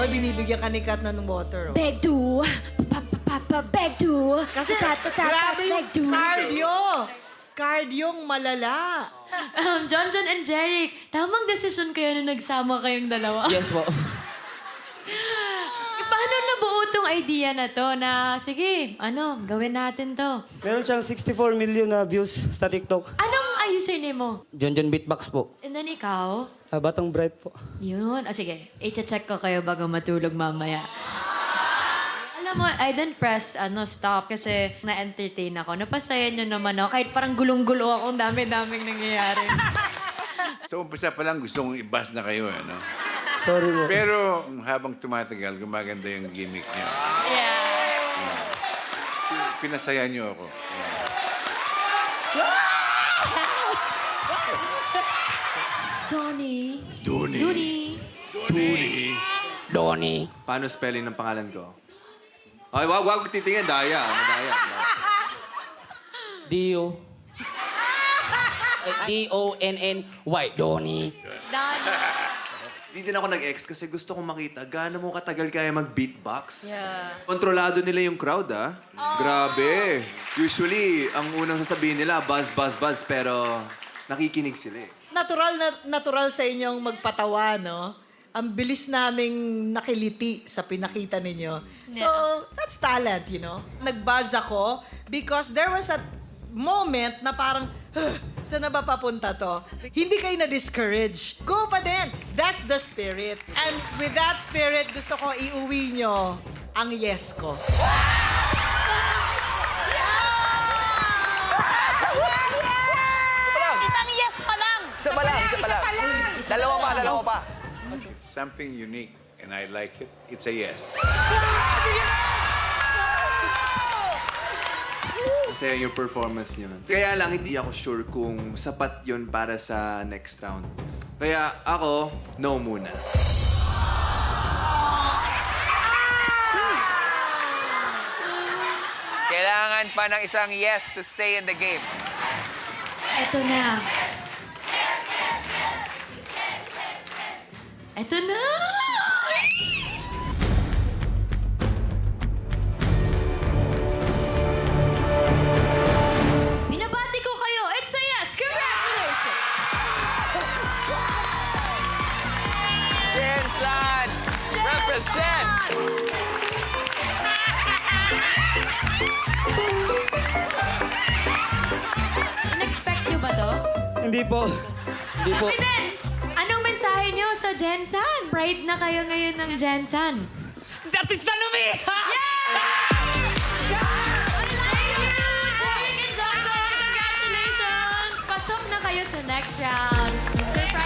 oh, binibigyan ka ni Kat ng water. Oh. Beg to. Beg to. Kasi grabe yung cardio. Cardio malala. John and Jeric, tamang desisyon kayo na nagsama kayong dalawa. Yes po. Paano nabuo tong idea na to na, sige, gawin natin to? Meron siyang 64 million na views sa TikTok. Anong username mo? John Beatbox po. And then ikaw? Batang Bright po. Yun. Sige, i-check ko kayo bago matulog mamaya. Alam mo, I didn't press stop kasi na-entertain ako. Napasaya nyo naman ako. Kahit parang gulong-gulo ako, ang dami-daming nangyayari. Sa umpisa pa lang gusto kong i-buzz na kayo, ano? Sorry po. Pero habang tumatagal, gumaganda yung gimmick niya. Yeah. Pinasaya niyo ako. Donnie. Donnie. Paano spelling ng pangalan ko? Ay, wag titingin. Daya. Madaya. Dio. D-O-N-N-Y. Donnie. Di din ako nag-ex kasi gusto kong makita gaano mo katagal kaya mag-beatbox. Yeah. Kontrolado nila yung crowd, ah. Grabe. Usually, ang unang sasabihin nila, buzz, buzz, buzz, pero nakikinig sila eh. Natural sa inyong magpatawa, no? Ang bilis naming nakiliti sa pinakita ninyo. So, that's talent, you know? Nag-buzz ako because there was a moment na parang, saan na ba papunta to? Hindi kayo na-discourage. Go pa din. That's the spirit. And with that spirit, gusto ko iuwi nyo ang yes ko. Isang yes pa lang. Isa pa lang. Dalawa pa. Something unique, and I like it. It's a yes. Masaya yung performance niyo. Kaya lang, hindi ako sure kung sapat yon para sa next round. Kaya ako, no muna. Kailangan pa ng isang yes to stay in the game. Ito na. Ito na! Binabati ko kayo. It's a yes. Congratulations! Jensan, represent! In-expect nyo ba to? Hindi po. Hindi po. Pinen! Anong mensahe nyo sa Jensan? Pride na kayo ngayon ng Jensan. Artista Lumi! Thank you, Jeric and John. Congratulations! Pasok na kayo sa next round. Surprise!